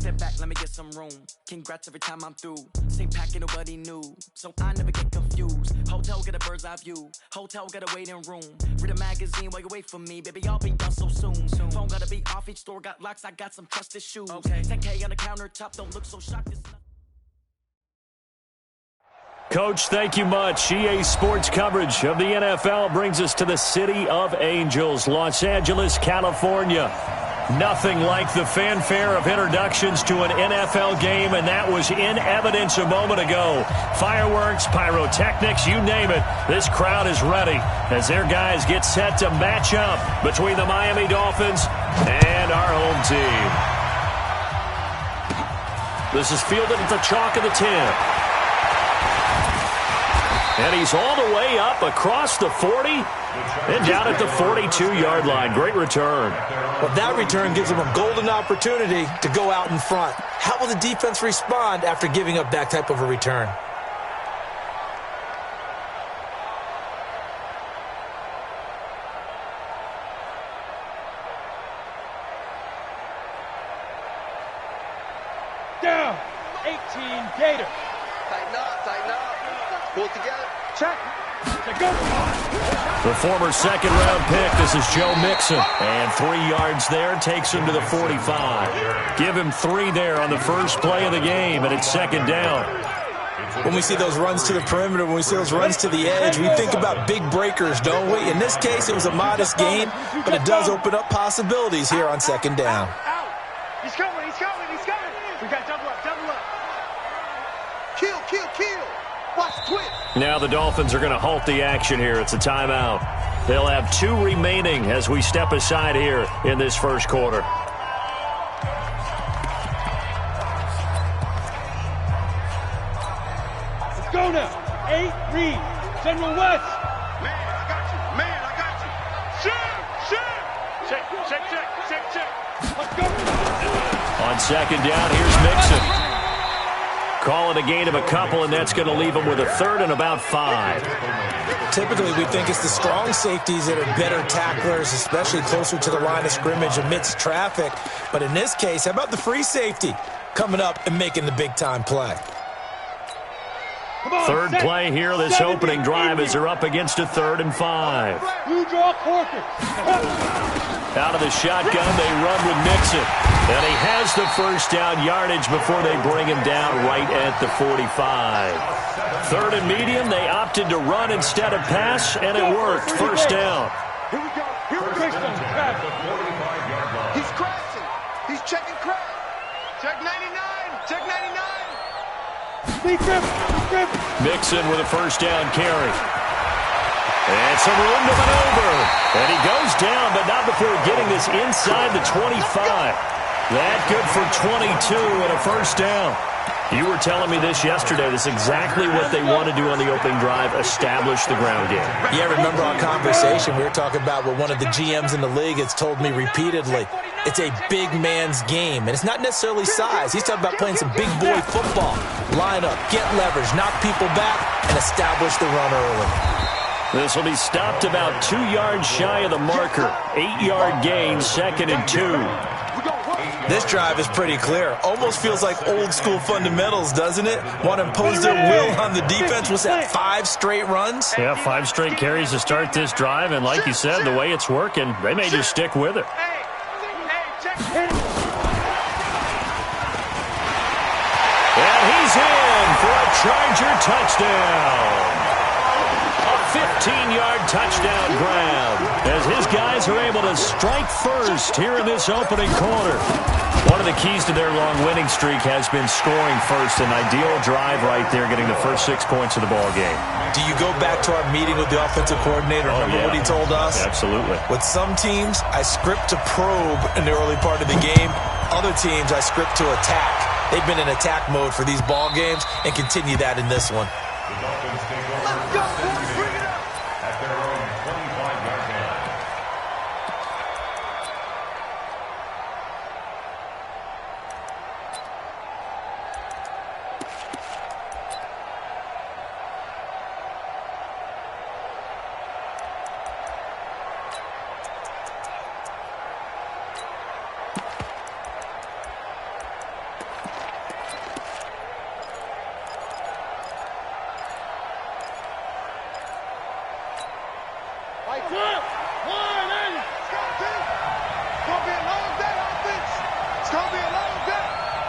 Sit back, let me get some room. Congrats every time I'm through. Same pack, ain't nobody new, so I never get confused. Hotel, get a bird's eye view. Hotel, get a waiting room. Read a magazine while you wait for me. Baby, I'll be done so soon. Phone gotta be off, each store got locks. I got some trusted shoes. 10K on the countertop, don't look so shocked. Coach, thank you much. EA Sports coverage of the NFL brings us to the City of Angels, Los Angeles, California. Nothing like the fanfare of introductions to an NFL game, and that was in evidence a moment ago. Fireworks, pyrotechnics, you name it. This crowd is ready as their guys get set to match up between the Miami Dolphins and our home team. This is fielded at the chalk of the 10. And he's all the way up across the 40 and down at the 42-yard line. Great return. Well, that return gives them a golden opportunity to go out in front. How will the defense respond after giving up that type of a return? Down, 18 Gators. Tighten up. Pull it together. Check. The former second-round pick, this is Joe Mixon. And 3 yards there, takes him to the 45. Give him 3 there on the first play of the game, and it's second down. When we see those runs to the perimeter, when we see those runs to the edge, we think about big breakers, don't we? In this case, it was a modest gain, but it does open up possibilities here on second down. He's coming. We got double up. Kill. Watch, twist. Now the Dolphins are going to halt the action here. It's a timeout. They'll have 2 remaining as we step aside here in this first quarter. Let's go now. 8, read. General West. Man, I got you. Shoot. Check. Let's go. On second down, here's Mixon. Call it a gain of a couple, and that's going to leave them with a third and about 5. Typically, we think it's the strong safeties that are better tacklers, especially closer to the line of scrimmage amidst traffic. But in this case, how about the free safety coming up and making the big-time play? Third play here, this opening drive, as they're up against a 3rd and 5. You draw Corker. Out of the shotgun, they run with Mixon. And he has the first down yardage before they bring him down right at the 45. 3rd and medium, they opted to run instead of pass, and it worked. First down. Here we go. He's crashing. He's checking crash. Check 99. Mixon with a first down carry. And some room to maneuver. And he goes down, but not before getting this inside the 25. That good for 22 and a first down. You were telling me this yesterday. This is exactly what they want to do on the opening drive, establish the ground game. Yeah, remember our conversation? We were talking about what one of the GMs in the league has told me repeatedly. It's a big man's game, and it's not necessarily size. He's talking about playing some big boy football. Line up, get leverage, knock people back, and establish the run early. This will be stopped about 2 yards shy of the marker. 8-yard gain, 2nd and 2. This drive is pretty clear. Almost feels like old school fundamentals, doesn't it? Want to impose their will on the defense. Was that 5 straight runs? Yeah, 5 straight carries to start this drive, and like you said, the way it's working, they may just stick with it. And he's in for a Charger touchdown. A 15-yard touchdown grab as his guys are able to strike first here in this opening quarter. One of the keys to their long winning streak has been scoring first. An ideal drive right there, getting the first 6 points of the ball game. Do you go back to our meeting with the offensive coordinator? Remember what he told us? Absolutely. With some teams, I script to probe in the early part of the game. Other teams, I script to attack. They've been in attack mode for these ball games and continue that in this one.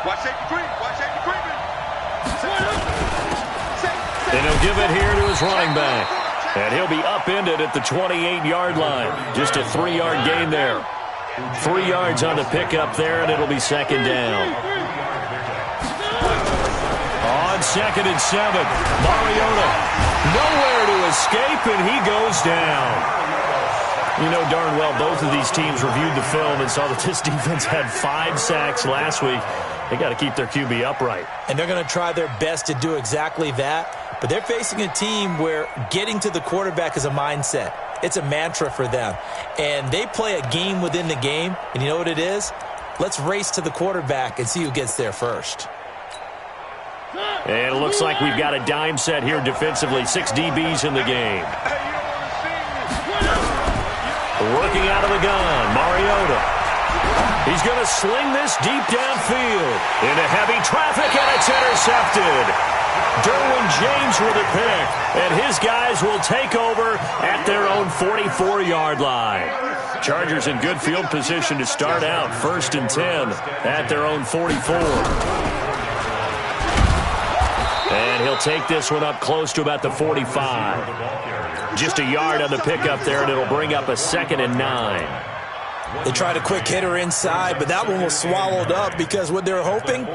Watch safety creep. Watch safety creeping. And he'll give it here to his running back. And he'll be upended at the 28-yard line. Just a 3-yard gain there. 3 yards on the pickup there, and it'll be second down. On 2nd and 7, Mariota nowhere to escape, and he goes down. You know darn well both of these teams reviewed the film and saw that this defense had 5 sacks last week. They got to keep their QB upright. And they're going to try their best to do exactly that. But they're facing a team where getting to the quarterback is a mindset. It's a mantra for them. And they play a game within the game. And you know what it is? Let's race to the quarterback and see who gets there first. And it looks like we've got a dime set here defensively. 6 DBs in the game. Working out of the gun, Mariota. He's going to sling this deep downfield into heavy traffic, and it's intercepted. Derwin James with a pick, and his guys will take over at their own 44-yard line. Chargers in good field position to start out, 1st and 10 at their own 44. And he'll take this one up close to about the 45. Just a yard on the pickup there, and it'll bring up a 2nd and 9. They tried a quick hitter inside, but that one was swallowed up because what they're hoping,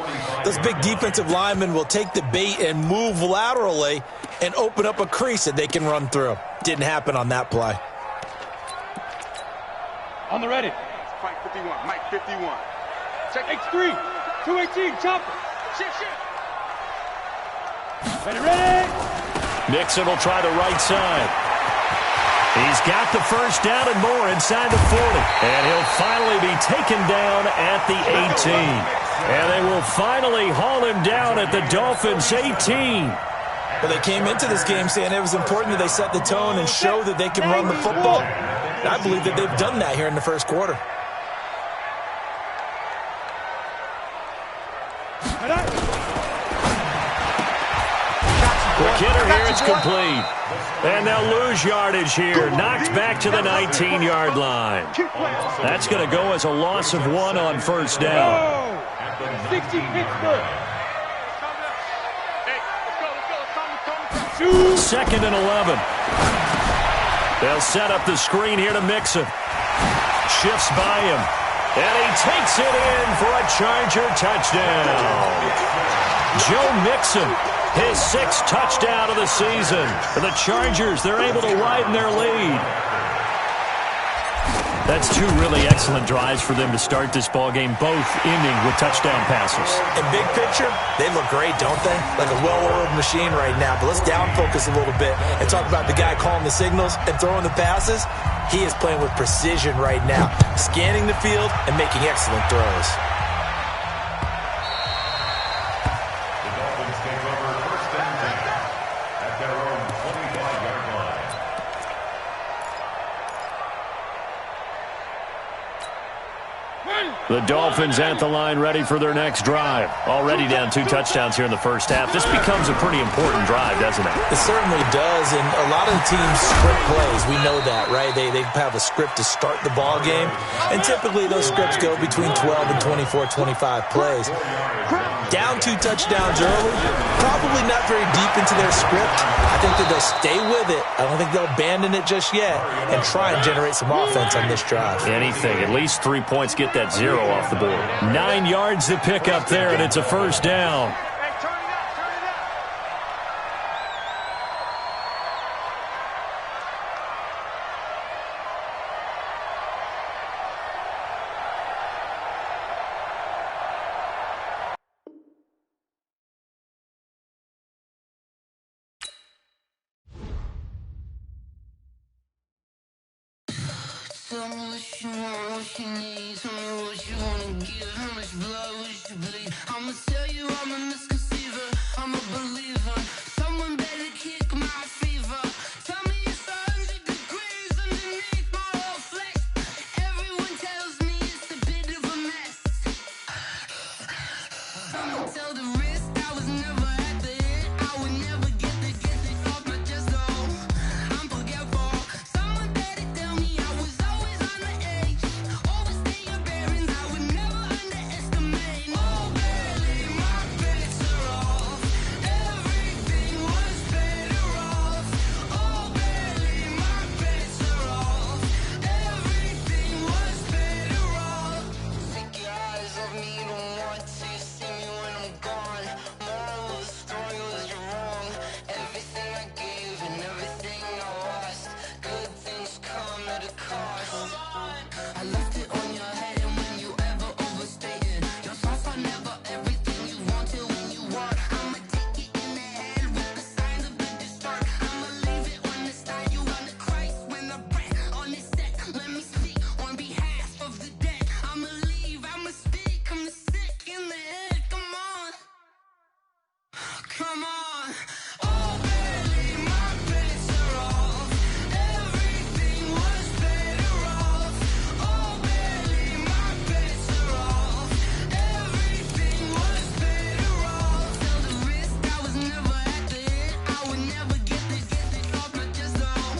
those big defensive linemen will take the bait and move laterally and open up a crease that they can run through. Didn't happen on that play. On the ready. Mike 51. Mike 51. Check X3. 218. Chopper. Shit. Ready. Nixon will try the right side. He's got the first down and more inside the 40. And he'll finally be taken down at the 18. And they will finally haul him down at the Dolphins' 18. Well, they came into this game saying it was important that they set the tone and show that they can run the football. And I believe that they've done that here in the first quarter. Quick hitter here, it's complete. And they'll lose yardage here. Knocked back to the 19-yard line. That's going to go as a loss of 1 on 1st down. 60 Pittsburgh. 2nd and 11. They'll set up the screen here to Mixon. Shifts by him. And he takes it in for a Charger touchdown. Joe Mixon. His 6th touchdown of the season. For the Chargers, they're able to widen their lead. That's 2 really excellent drives for them to start this ballgame, both ending with touchdown passes. In big picture, they look great, don't they? Like a well-oiled machine right now. But let's down focus a little bit and talk about the guy calling the signals and throwing the passes. He is playing with precision right now, scanning the field and making excellent throws. The Dolphins at the line ready for their next drive. Already down 2 touchdowns here in the first half. This becomes a pretty important drive, doesn't it? It certainly does, and a lot of the teams script plays. We know that, right? They have a script to start the ball game, and typically those scripts go between 12 and 24, 25 plays. Down 2 touchdowns early, probably not very deep into their script. I think that they'll stay with it. I don't think they'll abandon it just yet and try and generate some offense on this drive. Anything, at least 3 points, get that 0 off the board. 9 yards to pick up there, and it's a first down. Tell me what you want, what you need. Tell me what you wanna give. How much blood would you bleed? I'ma tell you I'm a misconceiver. I'm a believer. Someone better kick my fever. Tell me it's 100 degrees underneath my whole flesh. Everyone tells me it's a bit of a mess. I'ma tell the risk I was never at the end. I would never get this off my chest. Oh, I'm forgetful. Someone better tell me I was always on the edge. Overstay your bearings, I would never underestimate. Oh, barely. Come on. Oh, barely my bets are off. Everything was better off. Oh, barely my bets are off. Everything was better off. Felt the risk, I was never at the end. I would never get this off my chest, though.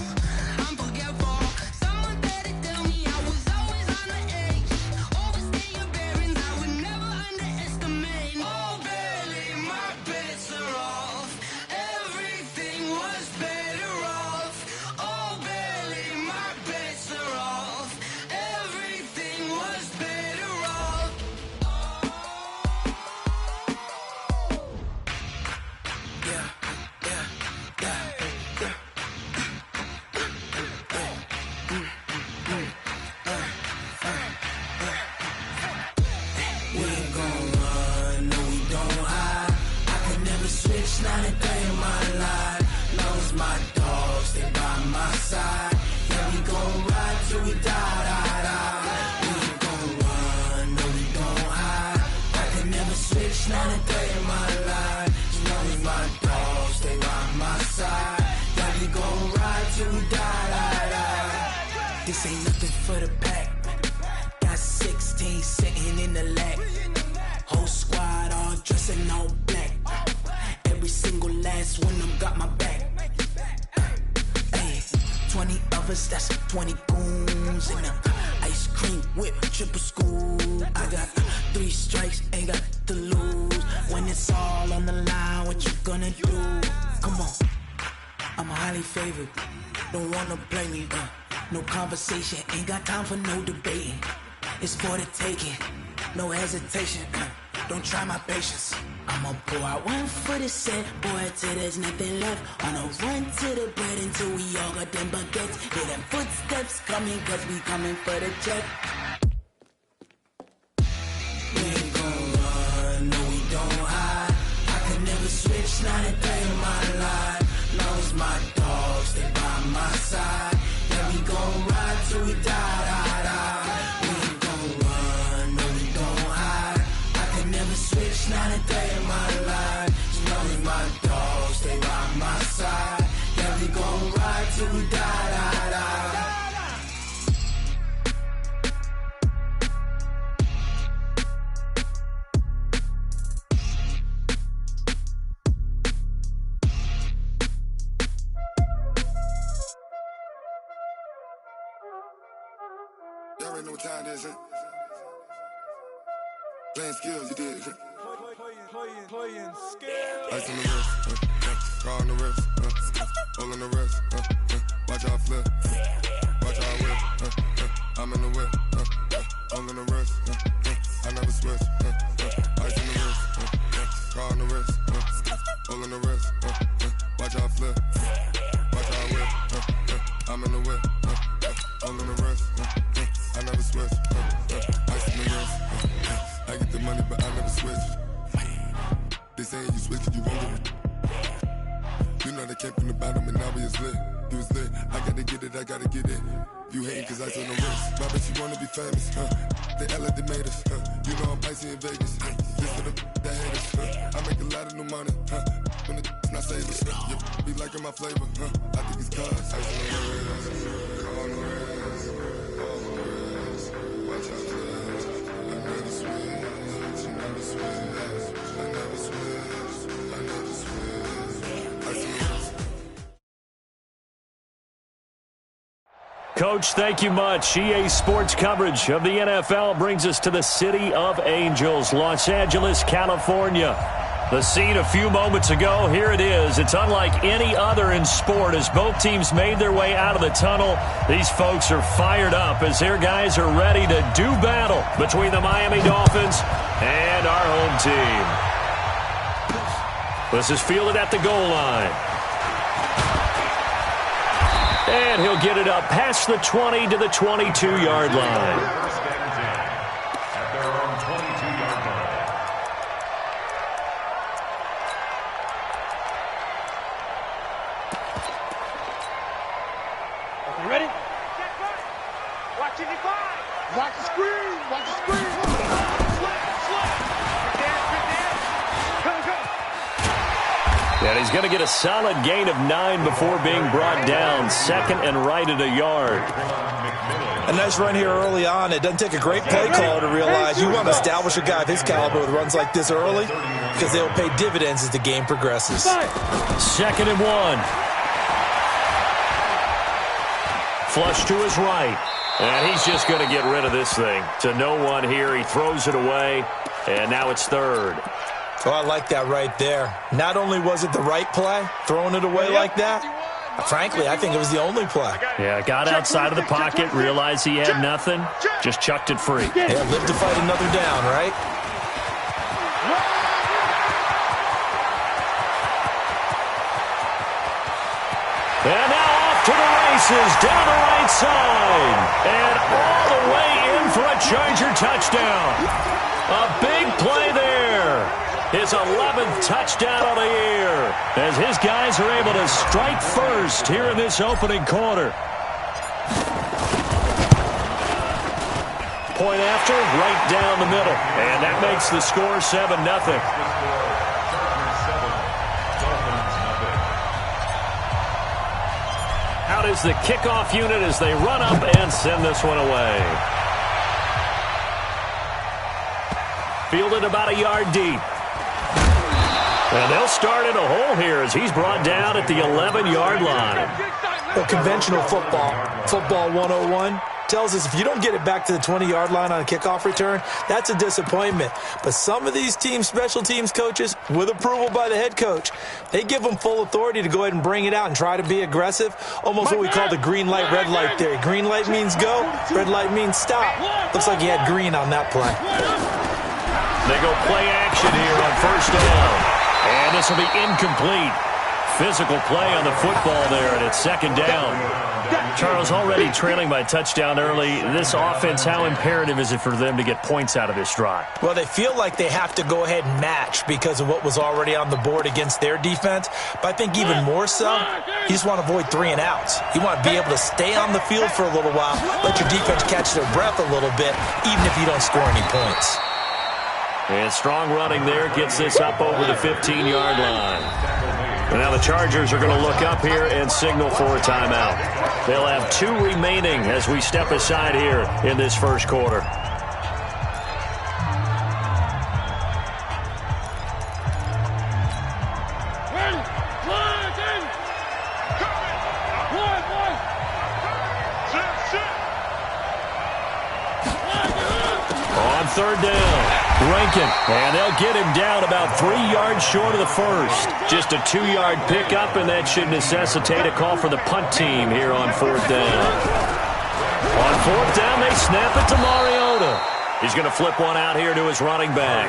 I'm forgetful. Someone better tell me I was always on the edge. Overstay your bearings, I would never underestimate. Oh, barely my bets are off. Everything was better off. Oh, barely my bets are off. Everything was better off. We ain't gon' run, no we don't hide. I could never switch, not a day in my life. Long as my dogs stay by my side. Yeah, we gon' ride till we die, die, die. We ain't gon' run, no we don't hide. I could never switch, not a day in my life. As long as my dogs stay by my side. Yeah, we gon' ride till we die, die, die. This ain't nothing for the pack. Got 16 sitting in the lap. Whole squad all dressed in all black. Every single last one of them got my back. Hey, 20 of us, that's 20 goons. And ice cream whip, triple scoop. I got 3 strikes, ain't got to lose. When it's all on the line, what you gonna do? Come on, I'm highly favored. Don't wanna play me, no conversation, ain't got time for no debating. It's for the taking, no hesitation. Don't try my patience. I'ma pour out one for the set, boy, till there's nothing left. On a run to the bread until we all got them baguettes. Hear them footsteps coming, cause we coming for the check. We ain't gon' run, no we don't hide. I could never switch, not a day in my life. Long as my dogs stay by my side. Yeah, we gon' ride till we die, die, die. We ain't gon' run, no we don't hide. I could never switch, not a day in my life. As long as my dogs stay by my side. Yeah, we gon' ride till we die, die, die. Y'all already know what time it is, huh? Playing skills, you did. Playing skills. Ice on the wrist, car on the wrist, hole on the wrist, watch how I flip, watch how I whip, I'm in the whip, hole on the wrist, I never switch, ice on the wrist, car on the wrist, hole on the wrist, watch how I flip, watch how I whip, I'm in the whip, hole on the wrist, I never switch, ice on the wrist, I get the money but I never switch. They saying you switch it, you won't get it. You know they came from the bottom and now we is lit. You was lit, I gotta get it, I gotta get it. You hating cause ice on the wrist. My bitch, you wanna be famous, They act like they made us, You know I'm icy in Vegas, This for the that hate us, I make a lot of new money, When the not savers, You be liking my flavor, I think it's cause ice on the wrist, on the wrist, on the wrist. Watch out for this, I never switch, you never switch. Coach, thank you much. EA Sports coverage of the NFL brings us to the City of Angels, Los Angeles, California. The scene a few moments ago, here it is. It's unlike any other in sport as both teams made their way out of the tunnel. These folks are fired up as their guys are ready to do battle between the Miami Dolphins and our home team. This is fielded at the goal line. And he'll get it up past the 20 to the 22-yard line. Ready? Watch it, watch the screen, watch the screen. Slap. Good there. Go. And he's going to get a solid gain of 9 before being brought down. 2nd and right at a yard. A nice run here early on. It doesn't take a great play caller to realize you want to establish a guy of his caliber with runs like this early because they'll pay dividends as the game progresses. 2nd and 1. Flush to his right. And he's just going to get rid of this thing. To no one here. He throws it away. And now it's 3rd. Oh, I like that right there. Not only was it the right play, throwing it away like that, frankly, I think it was the only play. Yeah, got outside of the pocket, realized he had nothing, just chucked it free. Yeah, live to fight another down, right? And now off to the races, down the right side. And all the way in for a Charger touchdown. A big play there. His 11th touchdown of the year as his guys are able to strike first here in this opening quarter. Point after, right down the middle. And that makes the score 7-0. Out is the kickoff unit as they run up and send this one away. Fielded about a yard deep. And they'll start in a hole here as he's brought down at the 11-yard line. Well, conventional football 101, tells us if you don't get it back to the 20-yard line on a kickoff return, that's a disappointment. But some of these teams, special teams coaches, with approval by the head coach, they give them full authority to go ahead and bring it out and try to be aggressive, almost what we call the green light, red light theory. Green light means go, red light means stop. Looks like he had green on that play. They go play action here on 1st down. And this will be incomplete. Physical play on the football there, and it's 2nd down. Charles, already trailing by touchdown early. This offense, how imperative is it for them to get points out of this drive? Well, they feel like they have to go ahead and match because of what was already on the board against their defense. But I think even more so, you just want to avoid 3 and outs. You want to be able to stay on the field for a little while, let your defense catch their breath a little bit, even if you don't score any points. And strong running there gets this up over the 15-yard line. And now the Chargers are going to look up here and signal for a timeout. They'll have 2 remaining as we step aside here in this first quarter. On 3rd down. Rankin, and they'll get him down about 3 yards short of the first. Just a 2-yard pickup, and that should necessitate a call for the punt team here on 4th down. On 4th down, they snap it to Mariota. He's going to flip one out here to his running back.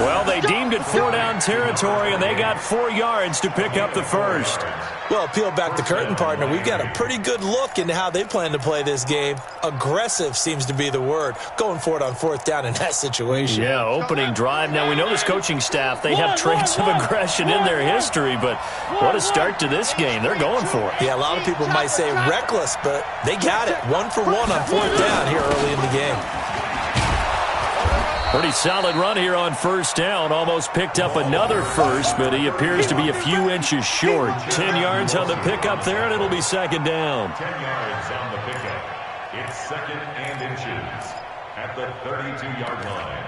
Well, they deemed it 4-down territory, and they got 4 yards to pick up the first. Well, peel back the curtain, partner. We've got a pretty good look into how they plan to play this game. Aggressive seems to be the word. Going for it on 4th down in that situation. Yeah, opening drive. Now, we know this coaching staff, they have traits of aggression in their history, but what a start to this game. They're going for it. Yeah, a lot of people might say reckless, but they got it. 1 for 1 on 4th down here early in the game. Pretty solid run here on 1st down. Almost picked up another first, but he appears to be a few inches short. 10 yards on the pickup there, and it'll be 2nd down. 10 yards on the pickup. It's 2nd and inches at the 32-yard line.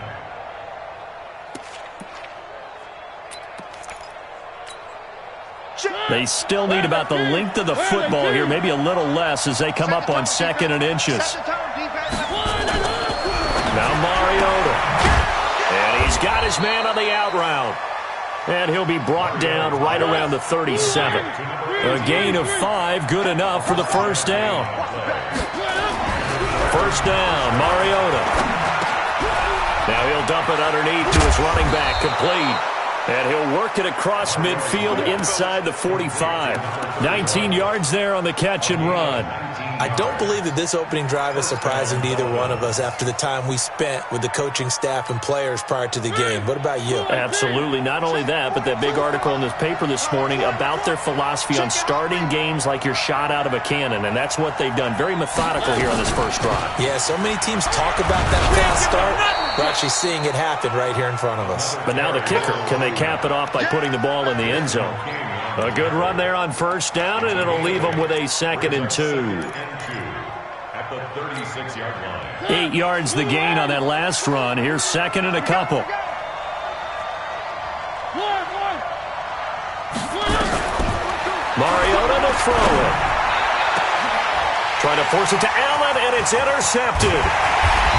They still need about the length of the football here, maybe a little less as they come up on 2nd and inches. Now Mariota. And he's got his man on the out route. And he'll be brought down right around the 37. A gain of 5, good enough for the 1st down. 1st down, Mariota. Now he'll dump it underneath to his running back, complete. And he'll work it across midfield inside the 45. 19 yards there on the catch and run. I don't believe that this opening drive is surprising to either one of us after the time we spent with the coaching staff and players prior to the game. What about you? Absolutely. Not only that, but that big article in this paper this morning about their philosophy on starting games like you're shot out of a cannon, and that's what they've done. Very methodical here on this first drive. Yeah, so many teams talk about that fast start. We're actually seeing it happen right here in front of us. But now the kicker. Can they cap it off by putting the ball in the end zone. A good run there on first down, and it'll leave them with a 2nd and 2. At the 36-yard line. 8 yards the gain on that last run. Here's 2nd and a couple. Mariota to throw it. Trying to force it to Allen, and it's intercepted.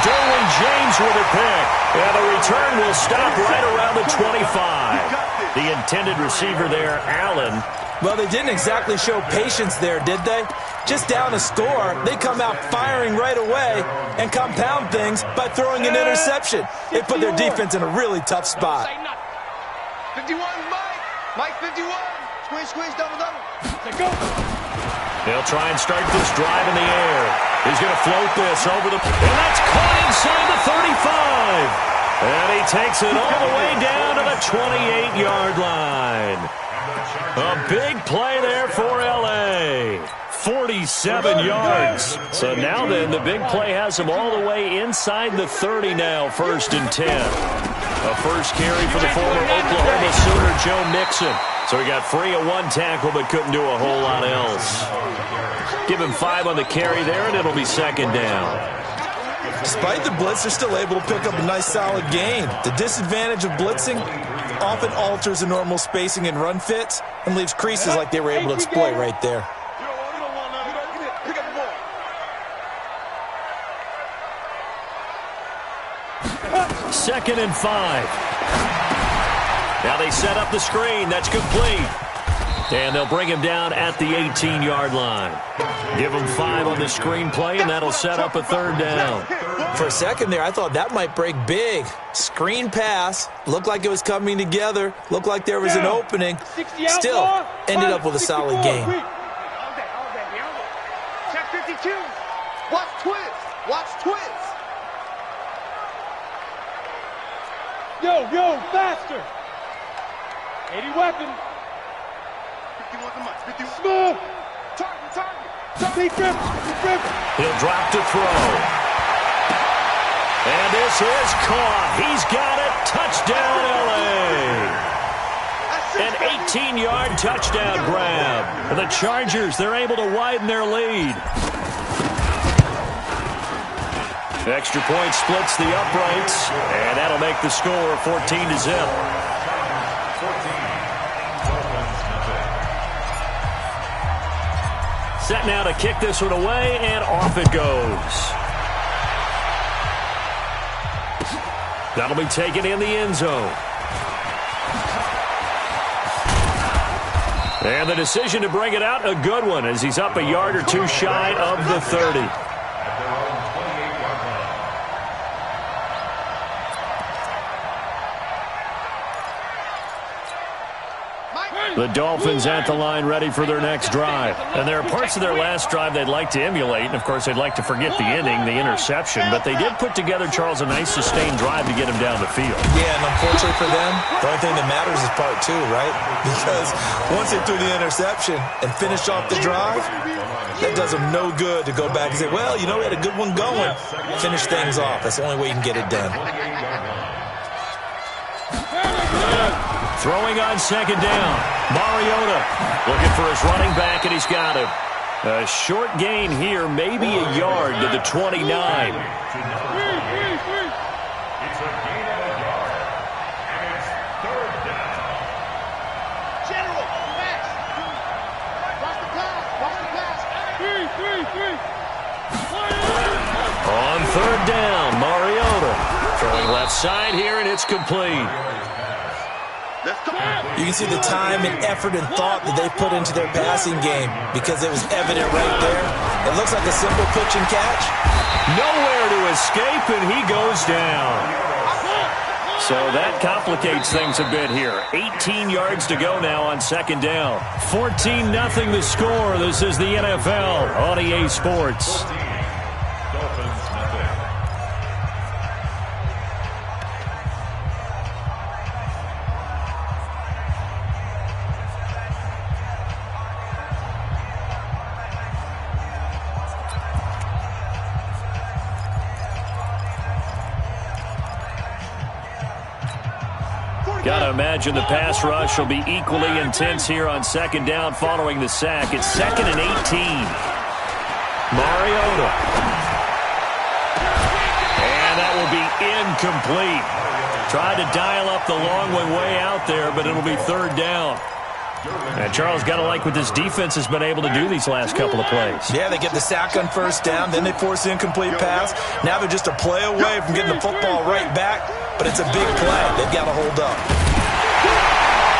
Derwin James with a pick. And the return will stop right around the 25. The intended receiver there, Allen. Well, they didn't exactly show patience there, did they? Just down a score, they come out firing right away and compound things by throwing an interception. They put their defense in a really tough spot. 51, Mike 51. Squish, double. Go. They'll try and start this drive in the air. He's going to float this over the... And that's caught inside the 35. And he takes it all the way down to the 28-yard line. A big play there for L.A. 47 yards. So now then, the big play has him all the way inside the 30 now, 1st and 10. A first carry for the former Oklahoma Sooner, Joe Mixon. So he got free of 1 tackle but couldn't do a whole lot else. Give him 5 on the carry there, and it'll be 2nd down. Despite the blitz, they're still able to pick up a nice solid gain. The disadvantage of blitzing often alters the normal spacing and run fits and leaves creases like they were able to exploit right there. Second and 5. Now they set up the screen. That's complete. And they'll bring him down at the 18-yard line. Give him 5 on the screenplay, and that'll set up a 3rd down. For a second there, I thought that might break big. Screen pass. Looked like it was coming together. Looked like there was an opening. Still, ended up with a solid game. Check 52. Watch twist. Yo, faster. 80 weapon. 51 Smooth. Target. Big grip. He'll drop to throw. And this is caught. He's got it. Touchdown, L.A. An 18-yard touchdown grab. The Chargers, they're able to widen their lead. Extra point splits the uprights, and that'll make the score 14-0. Set now to kick this one away, and off it goes. That'll be taken in the end zone. And the decision to bring it out, a good one, as he's up a yard or 2 shy of the 30. The Dolphins at the line ready for their next drive. And there are parts of their last drive they'd like to emulate. And, of course, they'd like to forget the ending, the interception. But they did put together, Charles, a nice sustained drive to get him down the field. Yeah, and unfortunately for them, the only thing that matters is part 2, right? Because once they threw the interception and finished off the drive, that does them no good to go back and say, well, you know, we had a good one going. Finish things off. That's the only way you can get it done. Throwing on 2nd down. Mariota looking for his running back, and he's got him. A short gain here, maybe a yard to the 29. It's a gain of a yard, and it's 3rd down. General, pass. Watch the pass. On 3rd down, Mariota throwing left side here, and it's complete. You can see the time and effort and thought that they put into their passing game because it was evident right there. It looks like a simple pitch and catch. Nowhere to escape, and he goes down. So that complicates things a bit here. 18 yards to go now on 2nd down. 14-0 the score. This is the NFL on EA Sports. Dolphins, nothing. Got imagine the pass rush will be equally intense here on second down following the sack. It's 2nd and 18. Mariota. And that will be incomplete. Tried to dial up the long way out there, but it'll be 3rd down. And Charles, got to like what this defense has been able to do these last couple of plays. Yeah, they get the sack on 1st down, then they force the incomplete pass. Now they're just a play away from getting the football right back, but it's a big play. They've got to hold up.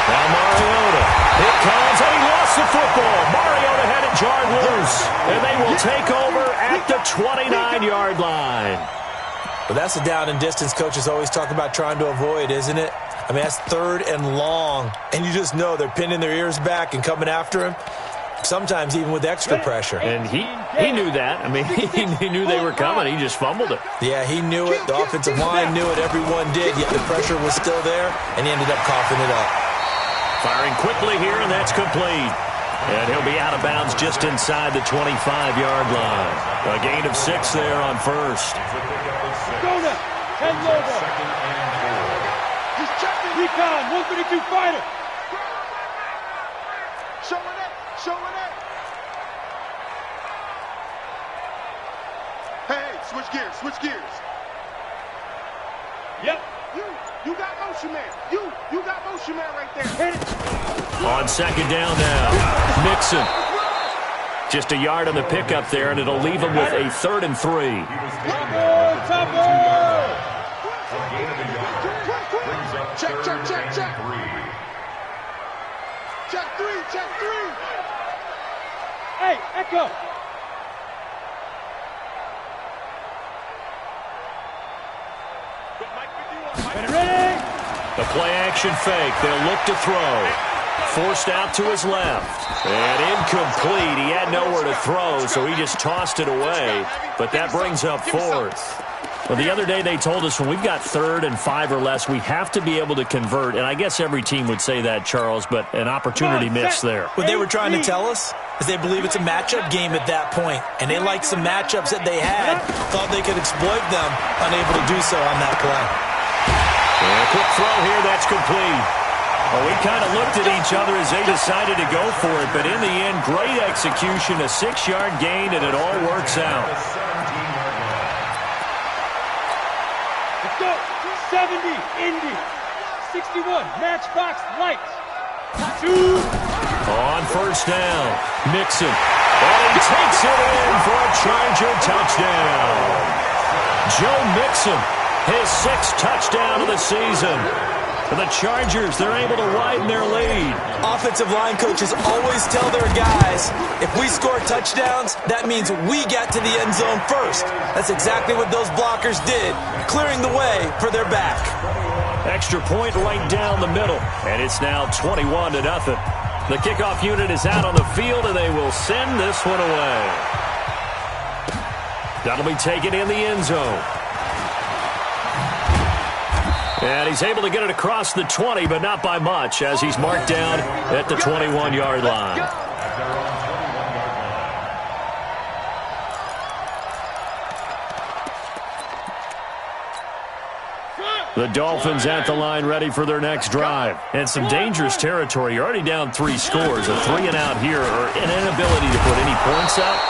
Now Mariota. It comes, and he lost the football. Mariota had it jarred loose, and they will take over at the 29-yard line. Well, that's the down and distance coaches always talk about trying to avoid, isn't it? I mean, that's 3rd and long, and you just know they're pinning their ears back and coming after him, sometimes even with extra pressure. And he knew that. I mean, he knew they were coming. He just fumbled it. Yeah, he knew it. The offensive line knew it. Everyone did, yet the pressure was still there, and he ended up coughing it up. Firing quickly here, and that's complete. And he'll be out of bounds just inside the 25-yard line. A gain of 6 there on 1st. Jonah, head over. Recon, 132 fighter. Showing it, showing it. Hey, switch gears, switch gears. Yep. You got motion man. You got motion man right there. Hit it. On 2nd down now, Mixon. Just a yard on the pickup there, and it'll leave him with a 3rd and 3. Check, check, check, check. Check 3, check 3. Hey, Echo. Ready? The play-action fake. They'll look to throw. Forced out to his left. And incomplete. He had nowhere to throw, so he just tossed it away. But that brings up 4th. Well, the other day they told us when we've got 3rd and 5 or less, we have to be able to convert. And I guess every team would say that, Charles, but an opportunity missed there. What they were trying to tell us is they believe it's a matchup game at that point. And they liked some matchups that they had, thought they could exploit them, unable to do so on that play. And a quick throw here, that's complete. Well, we kind of looked at each other as they decided to go for it, but in the end, great execution, a 6-yard gain, and it all works out. Let's go. 70, Indy. 61, Matchbox Lights. 2. On 1st down, Mixon. And he takes it in for a Charger touchdown. Joe Mixon, his 6th touchdown of the season. For the Chargers, they're able to widen their lead. Offensive line coaches always tell their guys, if we score touchdowns, that means we get to the end zone first. That's exactly what those blockers did, clearing the way for their back. Extra point right down the middle, and it's now 21-0. The kickoff unit is out on the field, and they will send this one away. That'll be taken in the end zone. And he's able to get it across the 20, but not by much, as he's marked down at the 21-yard line. The Dolphins at the line ready for their next drive. And some dangerous territory. You're already down 3 scores. A 3-and-out here, or an inability to put any points up.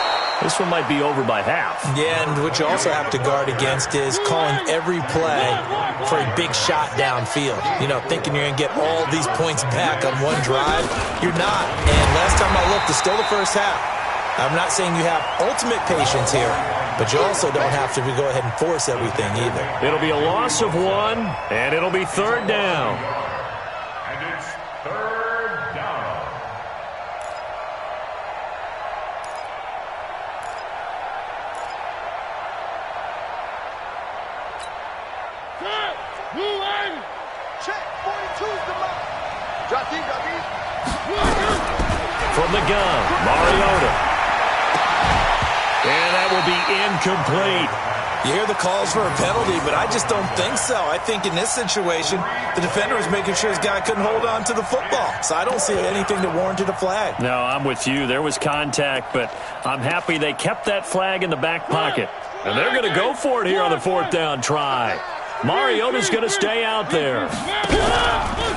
This one might be over by half. Yeah, and what you also have to guard against is calling every play for a big shot downfield. You know, thinking you're going to get all these points back on one drive. You're not. And last time I looked, it's still the first half. I'm not saying you have ultimate patience here, but you also don't have to go ahead and force everything either. It'll be a loss of 1, and it'll be 3rd down. And it's 3rd down. Check, 42's the mark. Drop deep, drop deep. From the gun, Mariota. And that will be incomplete. You hear the calls for a penalty, but I just don't think so. I think in this situation, the defender was making sure his guy couldn't hold on to the football. So I don't see anything that warranted a flag. No, I'm with you. There was contact, but I'm happy they kept that flag in the back pocket. And they're going to go for it here on the 4th down try. Mariota's going to stay out there.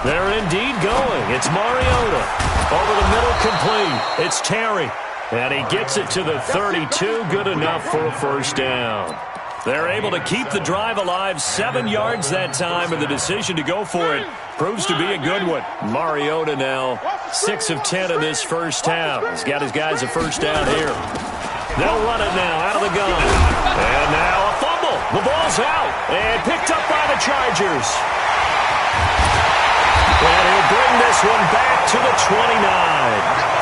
They're indeed going. It's Mariota. Over the middle, complete. It's Terry. And he gets it to the 32. Good enough for a first down. They're able to keep the drive alive. 7 yards that time, and the decision to go for it proves to be a good one. Mariota now 6 of 10 in this first half. He's got his guys a first down here. They'll run it now out of the gun. And now a fumble. The ball's out and picked up by the Chargers. And he'll bring this one back to the 29.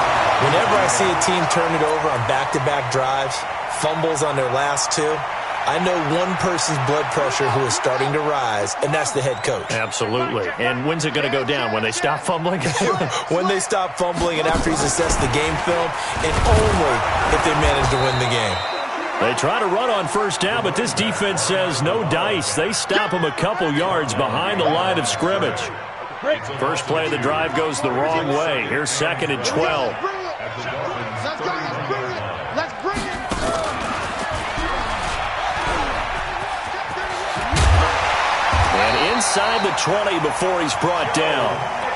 Whenever I see a team turn it over on back-to-back drives, fumbles on their last 2, I know one person's blood pressure who is starting to rise, and that's the head coach. Absolutely. And when's it going to go down? When they stop fumbling? When they stop fumbling and after he's assessed the game film, and only if they manage to win the game. They try to run on first down, but this defense says no dice. They stop him a couple yards behind the line of scrimmage. First play of the drive goes the wrong way. Here's 2nd and 12. Let's bring it. And inside the 20 before he's brought down.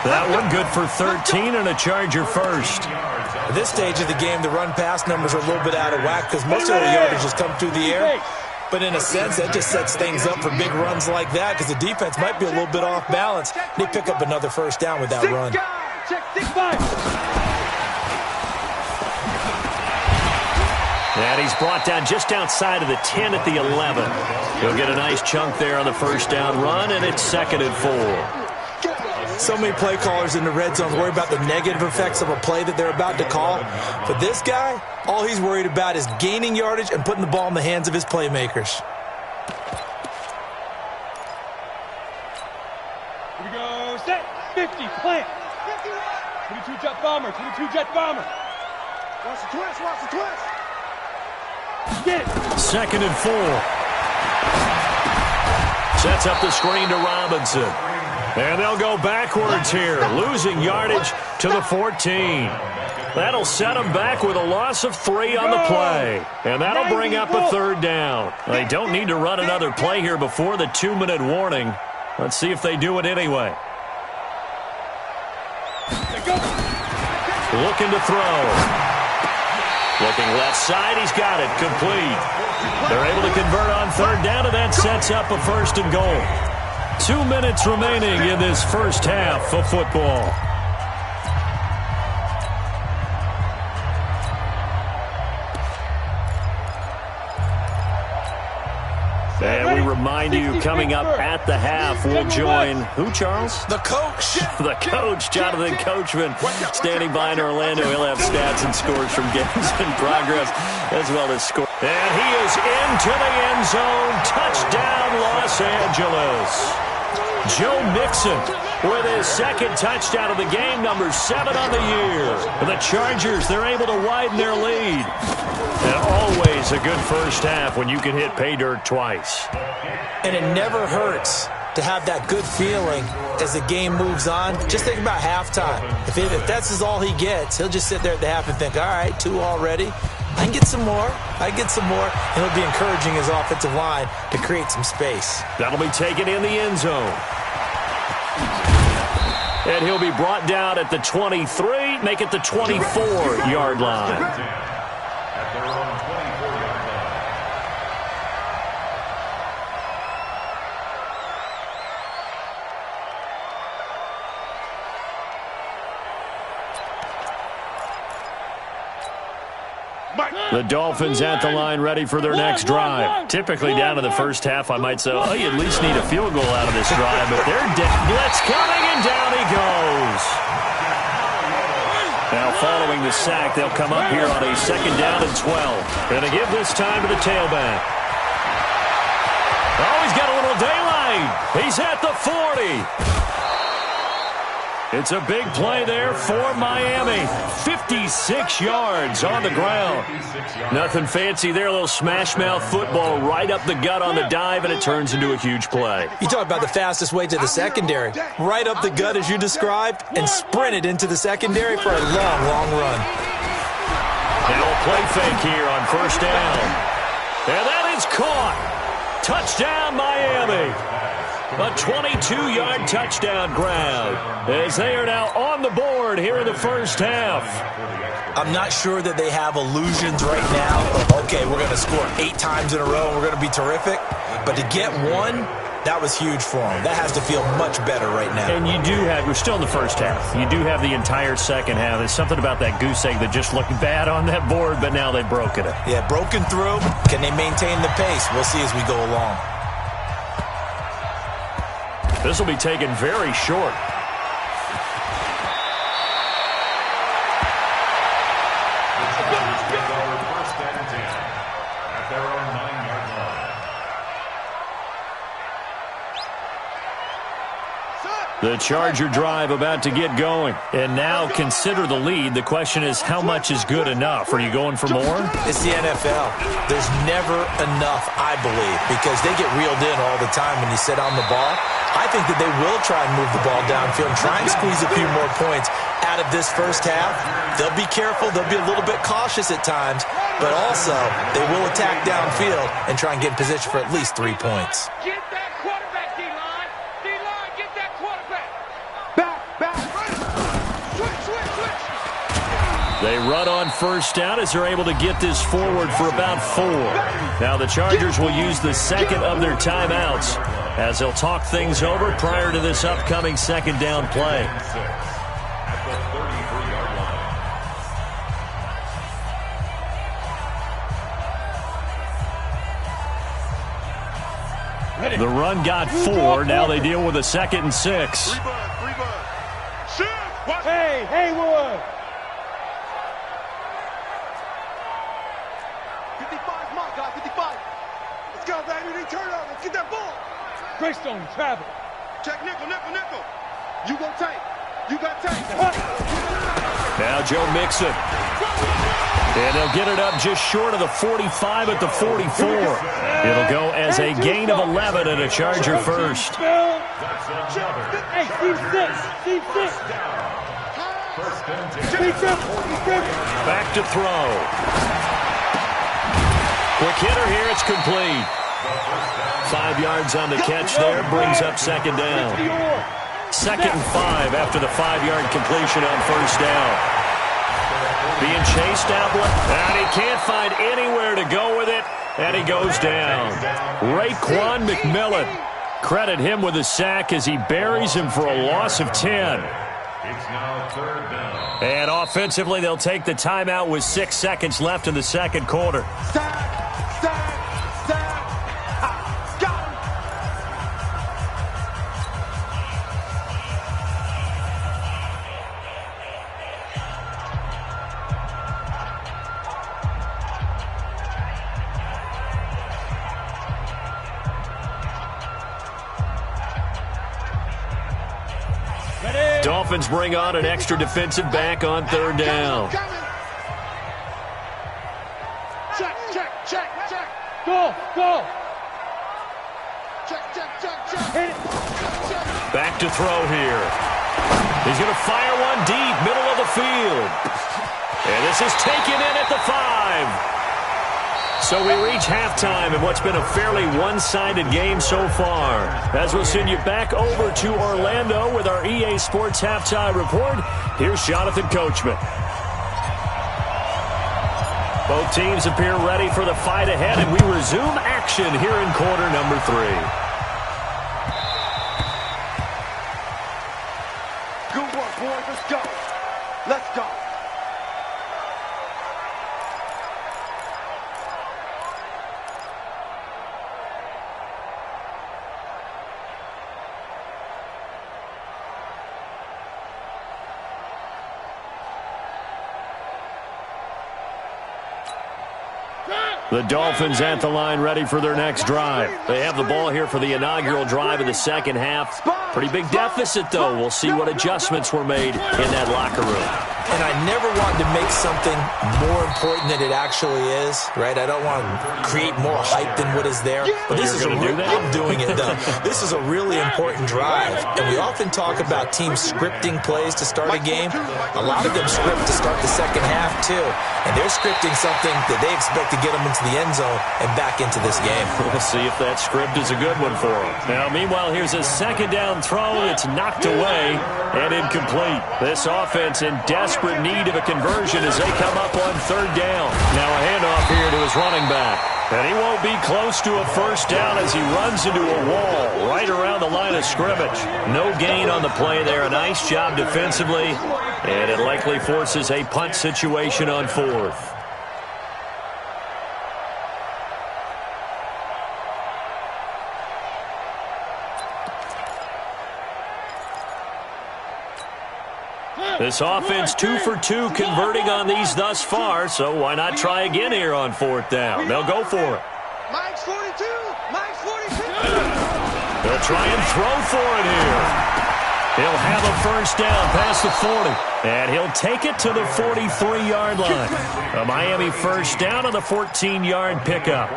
That one good for 13 and a Charger first. At this stage of the game, the run-pass numbers are a little bit out of whack because most of the yardage has come through the air. But in a sense, that just sets things up for big runs like that because the defense might be a little bit off balance. They pick up another first down with that run. And he's brought down just outside of the 10 at the 11. He'll get a nice chunk there on the first down run, and it's 2nd and 4. So many play callers in the red zone worry about the negative effects of a play that they're about to call. But this guy, all he's worried about is gaining yardage and putting the ball in the hands of his playmakers. Here we go. Set. 50. Plant. 22 jet bomber. 22 jet bomber. Watch the twist. Watch the twist. Get it. 2nd and 4. Sets up the screen to Robinson. And they'll go backwards here, losing yardage to the 14. That'll set them back with a loss of 3 on the play. And that'll bring up a 3rd down. They don't need to run another play here before the 2-minute warning. Let's see if they do it anyway. Looking to throw. Looking left side, he's got it, complete. They're able to convert on 3rd down, and that sets up a 1st and goal. 2 minutes remaining in this first half of football. And we remind you, coming up at the half, we'll join, who, Charles? The coach. The coach, Jonathan Coachman, standing by in Orlando. He'll have stats and scores from games in progress, as well as scores. And he is into the end zone. Touchdown, Los Angeles. Joe Mixon with his 2nd touchdown of the game, number 7 on the year. The Chargers, they're able to widen their lead. And always a good first half when you can hit pay dirt twice. And it never hurts to have that good feeling as the game moves on. Just think about halftime. If that's all he gets, he'll just sit there at the half and think, all right, 2 already. I can get some more. And he'll be encouraging his offensive line to create some space. That'll be taken in the end zone. And he'll be brought down at the 23, make it the 24-yard line. At their own 24-yard line. The Dolphins at the line, ready for their next drive. Typically down to the first half, I might say, oh, you at least need a field goal out of this drive, but they're blitz coming, and down he goes. Now following the sack, they'll come up here on a 2nd down and 12. Going to give this time to the tailback. Oh, he's got a little daylight. He's at the 40. It's a big play there for Miami. 56 yards on the ground. Nothing fancy there. A little smash mouth football right up the gut on the dive, and it turns into a huge play. You talk about the fastest way to the secondary. Right up the gut as you described and sprinted into the secondary for a long, long run. And a play fake here on first down. And that is caught. Touchdown, Miami. A 22-yard touchdown grab as they are now on the board here in the first half. I'm not sure that they have illusions right now of, okay, we're going to score 8 times in a row and we're going to be terrific. But to get one, that was huge for them. That has to feel much better right now. And you do have, we're still in the first half. You do have the entire second half. There's something about that goose egg that just looked bad on that board, but now they've broken it. Yeah, broken through. Can they maintain the pace? We'll see as we go along. This will be taken very short. The Charger drive about to get going. And now consider the lead. The question is, how much is good enough? Are you going for more? It's the NFL. There's never enough, I believe, because they get reeled in all the time when you sit on the ball. I think that they will try and move the ball downfield and try and squeeze a few more points out of this first half. They'll be careful. They'll be a little bit cautious at times, but also they will attack downfield and try and get in position for at least 3 points. Get that quarterback, D-line. D-line, get that quarterback. Back. Switch. They run on first down as they're able to get this forward for about 4. Now the Chargers will use the second of their timeouts as they'll talk things over prior to this upcoming second down play. At the 33-yard line. The run got 4. Now they deal with a 2nd and 6. Free bud. Hey, Haywood. 55's my guy, 55. Let's go, baby. They turn up. Let's get that ball. Greystone, travel. Check nickel. You go tank. You got tank. Now Joe Mixon. And they'll get it up just short of the 45 at the 44. It'll go as a gain of 11 and a Charger first. Hey, Steve 6. Back to throw. Quick hitter here. It's complete. 5 yards on the catch there. Brings up second down. 2nd and 5 after the 5-yard completion on first down. Being chased out, and he can't find anywhere to go with it, and he goes down. Raekwon McMillan, credit him with a sack as he buries him for a loss of 10. It's now 3rd down. And offensively, they'll take the timeout with 6 seconds left in the second quarter. Dolphins bring on an extra defensive back on 3rd down. Check. Go. Check. Hit it. Back to throw here. He's going to fire one deep, middle of the field. And this is taken in at the 5. So we reach halftime in what's been a fairly one-sided game so far. As we'll send you back over to Orlando with our EA Sports Halftime Report, here's Jonathan Coachman. Both teams appear ready for the fight ahead, and we resume action here in quarter number 3. Good work, boys. Let's go. The Dolphins at the line ready for their next drive. They have the ball here for the inaugural drive of the second half. Pretty big deficit, though. We'll see what adjustments were made in that locker room. And I never want to make something more important than it actually is, right? I don't want to create more hype than what is there. But this is I'm doing it, though. This is a really important drive. And we often talk about teams scripting plays to start a game. A lot of them script to start the second half, too. And they're scripting something that they expect to get them into the end zone and back into this game. We'll see if that script is a good one for them. Now, meanwhile, here's a second down throw. It's knocked away and incomplete. This offense in desperate need of a conversion as they come up on third down. Now a handoff here to his running back. And he won't be close to a first down as he runs into a wall right around the line of scrimmage. No gain on the play there. A nice job defensively. And it likely forces a punt situation on fourth. This offense 2 for 2 converting on these thus far, so why not try again here on fourth down? They'll go for it. Mike's 42. Mike's 42. They'll try and throw for it here. He'll have a first down past the 40, and he'll take it to the 43-yard line. A Miami first down on the 14-yard pickup.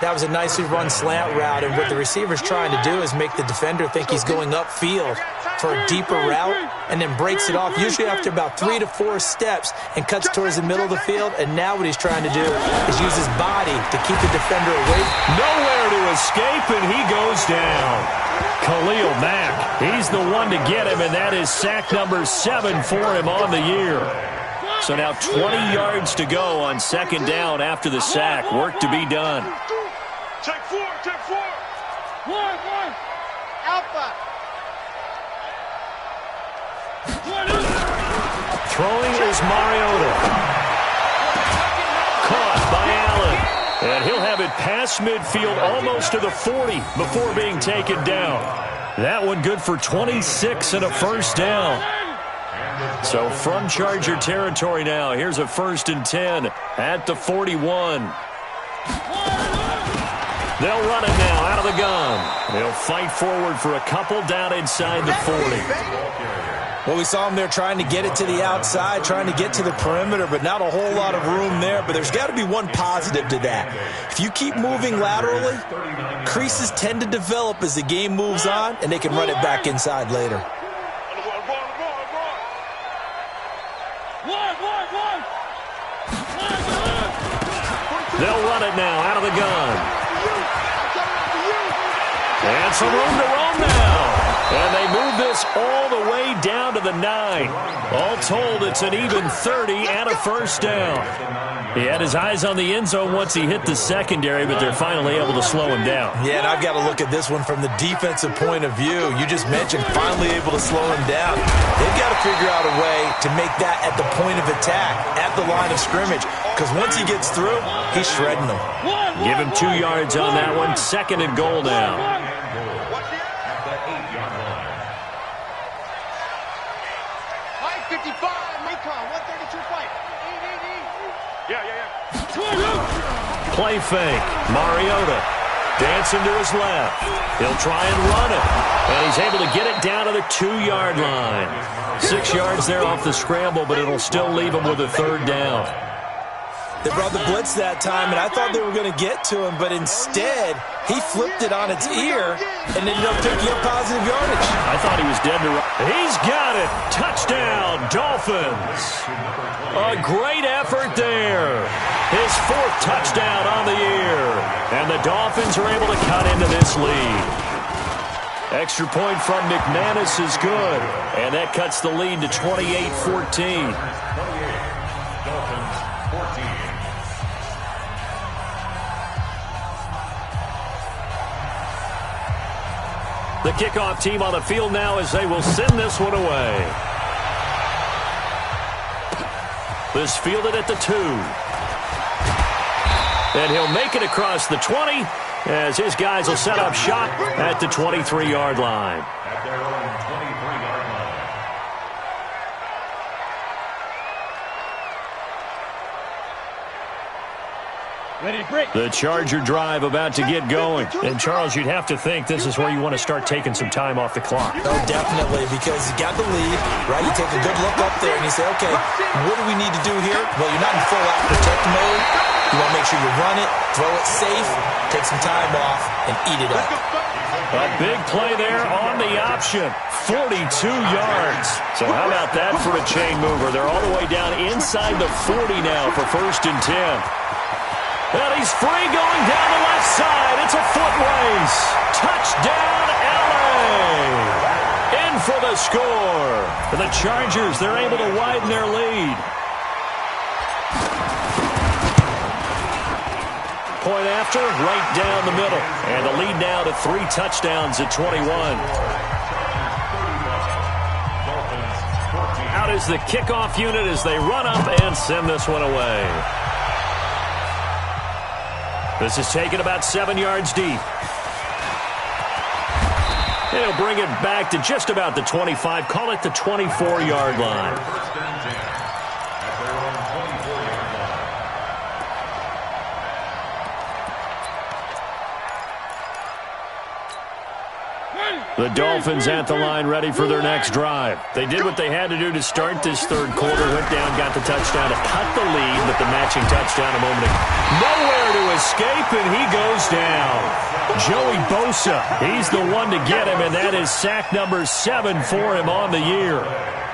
That was a nicely run slant route, and what the receiver's trying to do is make the defender think he's going upfield for a deeper route and then breaks it off, usually after about 3 to 4 steps, and cuts towards the middle of the field. And now what he's trying to do is use his body to keep the defender away. Nowhere to escape, and he goes down. Khalil Mack, he's the one to get him, and that is sack number 7 for him on the year. So now 20 yards to go on second down after the sack. Work to be done. Take 4. Take 4. 1. Alpha. Throwing is Mariota. Caught by Allen. And he'll have it past midfield almost to the 40 before being taken down. That one good for 26 and a first down. So from Charger territory now, here's a 1st and 10 at the 41. They'll run it now out of the gun. They'll fight forward for a couple down inside the 40. Well, we saw him there trying to get it to the outside, trying to get to the perimeter, but not a whole lot of room there. But there's got to be one positive to that. If you keep moving laterally, creases tend to develop as the game moves on, and they can run it back inside later. They'll run it now out of the gun. And some room to roam now. And they move this all the way down to the 9. All told, it's an even 30 and a first down. He had his eyes on the end zone once he hit the secondary, but they're finally able to slow him down. Yeah, and I've got to look at this one from the defensive point of view. You just mentioned finally able to slow him down. They've got to figure out a way to make that at the point of attack, at the line of scrimmage, because once he gets through, he's shredding them. Give him 2 yards on that one. 2nd and goal now. Play fake. Mariota dancing to his left. He'll try and run it. And he's able to get it down to the 2-yard line. 6 yards there off the scramble, but it'll still leave him with a 3rd down. They brought the blitz that time, and I thought they were going to get to him, but instead, he flipped it on its ear and ended up picking up positive yardage. I thought he was dead to run. He's got it. Touchdown, Dolphins. A great effort there. His 4th touchdown on the year. And the Dolphins are able to cut into this lead. Extra point from McManus is good. And that cuts the lead to 28-14. The kickoff team on the field now as they will send this one away. This fielded at the 2. And he'll make it across the 20 as his guys will set up shop at the 23-yard line. At their own 23-yard line. The Charger drive about to get going. And, Charles, you'd have to think this is where you want to start taking some time off the clock. Oh, definitely, because you got the lead, right? You take a good look up there and you say, okay, what do we need to do here? Well, you're not in full out protect mode. You want to make sure you run it, throw it safe, take some time off, and eat it up. A big play there on the option. 42 yards. So how about that for a chain mover? They're all the way down inside the 40 now for 1st and 10. Well, he's free going down the left side. It's a foot race. Touchdown, L.A. In for the score. For the Chargers, they're able to widen their lead. Point after, right down the middle. And the lead now to 3 touchdowns at 21. Out is the kickoff unit as they run up and send this one away. This is taken about 7 yards deep. He'll bring it back to just about the 25. Call it the 24-yard line. The Dolphins at the line ready for their next drive. They did what they had to do to start this third quarter. Went down, got the touchdown to cut the lead, but the matching touchdown a moment ago. Nowhere to escape, and he goes down. Joey Bosa, he's the one to get him, and that is sack number 7 for him on the year.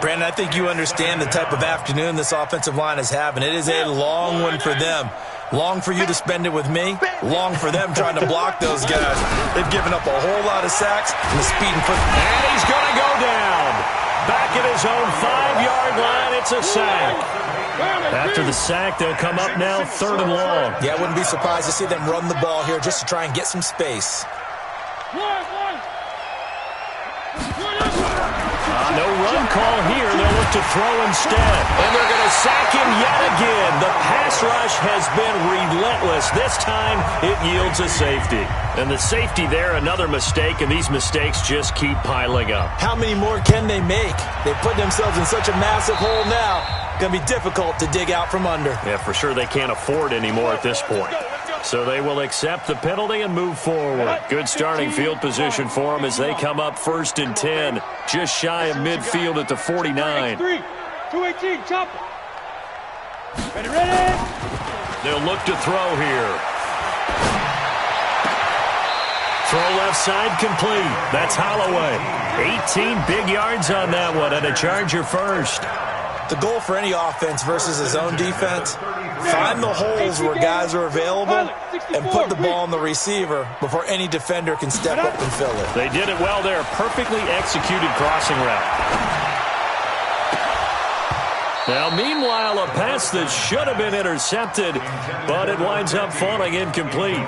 Brandon, I think you understand the type of afternoon this offensive line is having. It is a long one for them. Long for you to spend it with me. Long for them trying to block those guys. They've given up a whole lot of sacks and the speed and foot. And he's going to go down. Back at his own 5-yard line, it's a sack. After the sack, they'll come up now 3rd and long. Yeah, I wouldn't be surprised to see them run the ball here just to try and get some space. No run call here. They'll look to throw instead. And they're going to sack him yet again. The pass rush has been relentless. This time, it yields a safety. And the safety there, another mistake, and these mistakes just keep piling up. How many more can they make? They put themselves in such a massive hole now. Going to be difficult to dig out from under. Yeah, for sure they can't afford anymore at this point. So they will accept the penalty and move forward. Good starting field position for them as they come up 1st and 10. Just shy of midfield at the 49. 218, chop. Ready. They'll look to throw here. Throw left side complete. That's Holloway. 18 big yards on that one and a Charger first. The goal for any offense versus his own defense, find the holes where guys are available and put the ball on the receiver before any defender can step up and fill it. They did it well there. Perfectly executed crossing route. Now, meanwhile, a pass that should have been intercepted, but it winds up falling incomplete.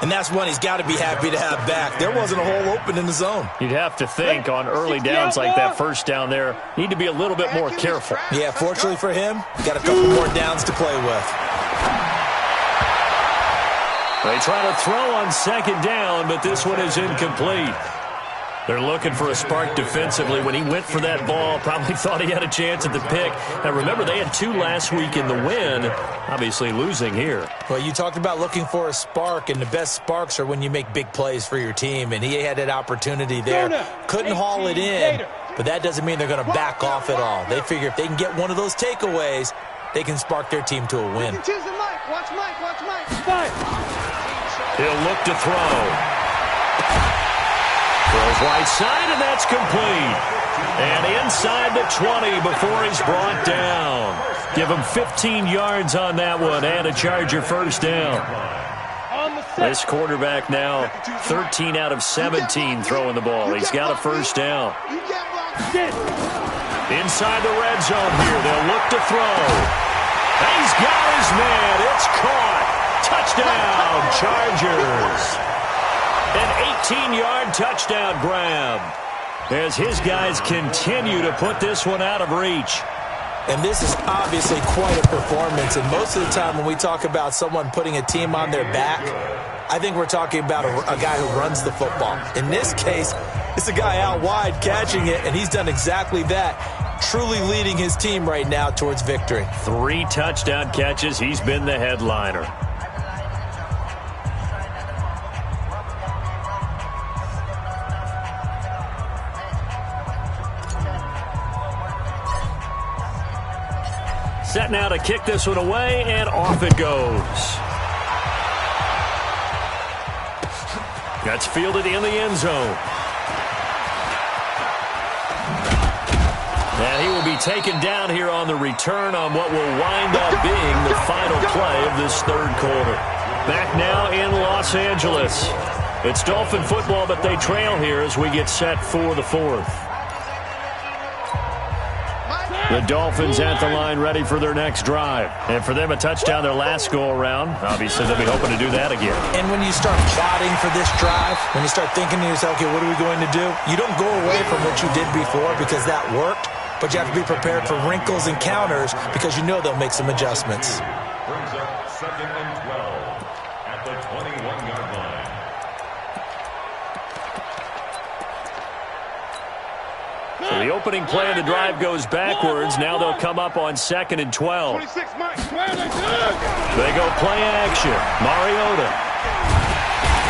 And that's one he's got to be happy to have back. There wasn't a hole open in the zone. You'd have to think on early downs like that first down there, need to be a little bit more careful. Yeah, fortunately for him, got a couple more downs to play with. They try to throw on 2nd down, but this one is incomplete. They're looking for a spark defensively. When he went for that ball, probably thought he had a chance at the pick. Now, remember, they had 2 last week in the win, obviously losing here. Well, you talked about looking for a spark, and the best sparks are when you make big plays for your team, and he had that opportunity there. Couldn't haul it in, but that doesn't mean they're going to back off at all. They figure if they can get one of those takeaways, they can spark their team to a win. Watch Mike. He'll look to throw. Throws right side, and that's complete. And inside the 20 before he's brought down. Give him 15 yards on that one and a Charger first down. This quarterback now 13 out of 17 throwing the ball. He's got a first down. Inside the red zone here. They'll look to throw. He's got his man. It's caught. Touchdown, Chargers. An 18-yard touchdown grab as his guys continue to put this one out of reach. And this is obviously quite a performance. And most of the time when we talk about someone putting a team on their back, I think we're talking about a guy who runs the football. In this case, it's a guy out wide catching it, and he's done exactly that, truly leading his team right now towards victory. 3 touchdown catches. He's been the headliner. Set now to kick this one away, and off it goes. That's fielded in the end zone. And he will be taken down here on the return on what will wind up being the final play of this third quarter. Back now in Los Angeles. It's Dolphin football, but they trail here as we get set for the fourth. The Dolphins at the line ready for their next drive. And for them, a touchdown their last go-around. Obviously, they'll be hoping to do that again. And when you start plotting for this drive, when you start thinking to yourself, okay, what are we going to do? You don't go away from what you did before because that worked, but you have to be prepared for wrinkles and counters because you know they'll make some adjustments. Brings up 2nd and 12 at the 21-yard line. So the opening play of the drive goes backwards. Now they'll come up on 2nd and 12. They go play action. Mariota.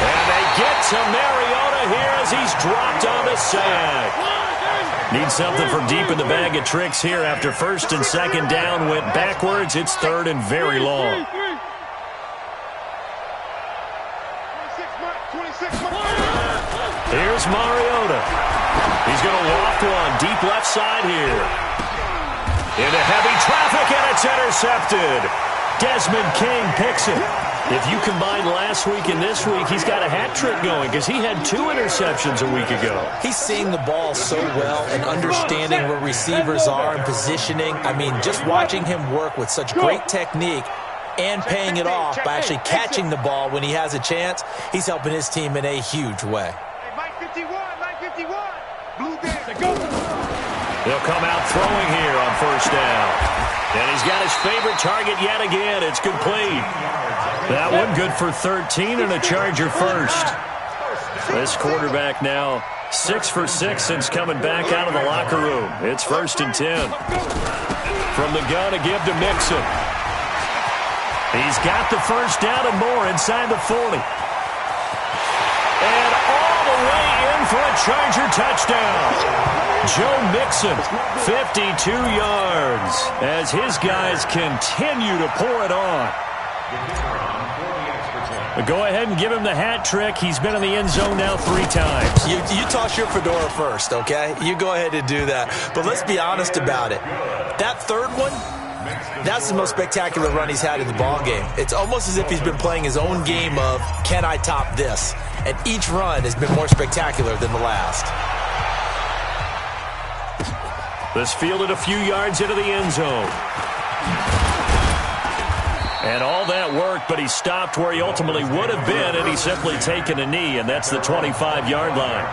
And they get to Mariota here as he's dropped on the sack. Need something from deep in the bag of tricks here after 1st and 2nd down. Went backwards. It's 3rd and very long. Here's Mariota. He's going to loft one deep left side here. Into heavy traffic, and it's intercepted. Desmond King picks it. If you combine last week and this week, he's got a hat trick going because he had 2 interceptions a week ago. He's seeing the ball so well and understanding where receivers are and positioning. I mean, just watching him work with such great technique and paying it off by actually catching the ball when he has a chance, he's helping his team in a huge way. They'll come out throwing here on 1st down. And he's got his favorite target yet again. It's complete. That one good for 13 and a Charger first. This quarterback now 6 for 6 since coming back out of the locker room. It's 1st and 10. From the gun to give to Mixon. He's got the 1st down and more inside the 40. And all the way in for a Charger touchdown. Joe Mixon, 52 yards, as his guys continue to pour it on. Go ahead and give him the hat trick. He's been in the end zone now 3 times. You toss your fedora first, okay? You go ahead and do that. But let's be honest about it. That 3rd one, that's the most spectacular run he's had in the ball game. It's almost as if he's been playing his own game of, can I top this? And each run has been more spectacular than the last. This fielded a few yards into the end zone. And all that worked, but he stopped where he ultimately would have been, and he's simply taken a knee, and that's the 25-yard line.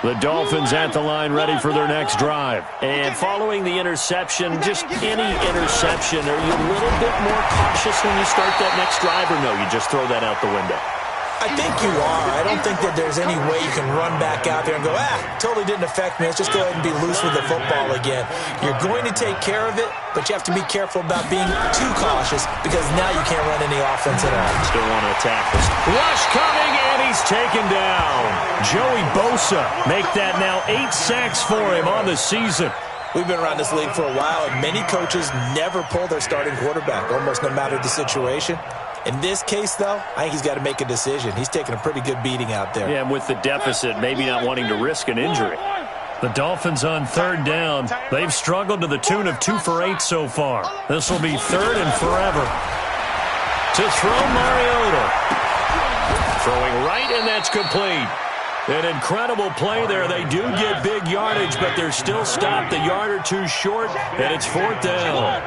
The Dolphins at the line ready for their next drive. And following the interception, just any interception, are you a little bit more cautious when you start that next drive, or no, you just throw that out the window? I think you are. I don't think that there's any way you can run back out there and go, totally didn't affect me. Let's just go ahead and be loose with the football again. You're going to take care of it, but you have to be careful about being too cautious because now you can't run any offense at all. Still want to attack this. Rush coming, and he's taken down. Joey Bosa make that now 8 sacks for him on the season. We've been around this league for a while, and many coaches never pull their starting quarterback, almost no matter the situation. In this case, though, I think he's got to make a decision. He's taking a pretty good beating out there. Yeah, and with the deficit, maybe not wanting to risk an injury. The Dolphins on 3rd down. They've struggled to the tune of 2 for 8 so far. This will be 3rd and forever. To throw Mariota. Throwing right, and that's complete. An incredible play there. They do get big yardage, but they're still stopped a yard or 2 short, and it's 4th down.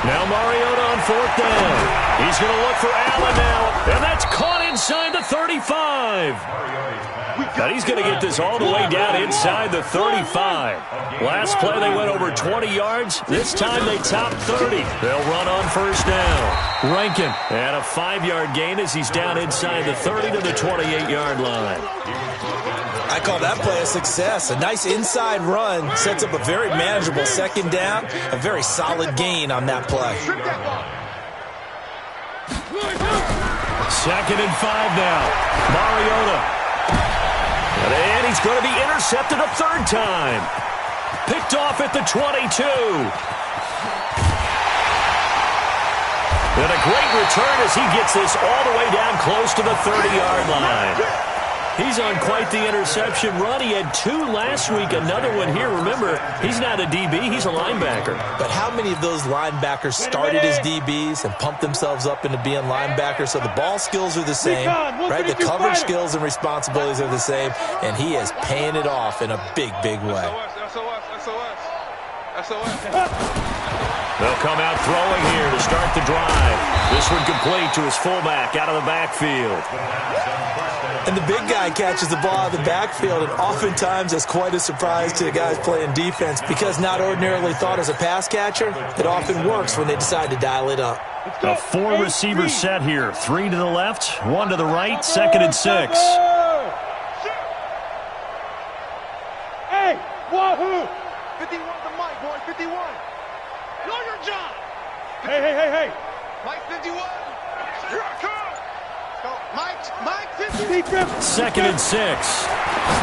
Now Mariota on 4th down. He's going to look for Allen now, and that's caught inside the 35. Now he's going to get this all the way down inside the 35. Last play they went over 20 yards. This time they topped 30. They'll run on 1st down. Rankin, and a 5-yard gain as he's down inside the 30 to the 28-yard line. I call that play a success. A nice inside run sets up a very manageable 2nd down. A very solid gain on that play. 2nd and 5 now. Mariota. And he It's going to be intercepted a third time. Picked off at the 22. And a great return as he gets this all the way down close to the 30-yard line. He's on quite the interception run. He had 2 last week, another one here. Remember, he's not a DB, he's a linebacker. But how many of those linebackers started as DBs and pumped themselves up into being linebackers? So the ball skills are the same, right? The coverage skills and responsibilities are the same, and he is paying it off in a big, big way. They'll come out throwing here to start the drive. This one complete to his fullback out of the backfield. And the big guy catches the ball out of the backfield, and oftentimes that's quite a surprise to the guys playing defense because not ordinarily thought as a pass catcher, it often works when they decide to dial it up. A 4-receiver set here. 3 to the left, 1 to the right, 2nd and 6. Hey, wahoo! 51 to Mike, boy, 51. Know your job. Hey. Mike 51. Here I come. Go, Mike 50. 2nd and 6.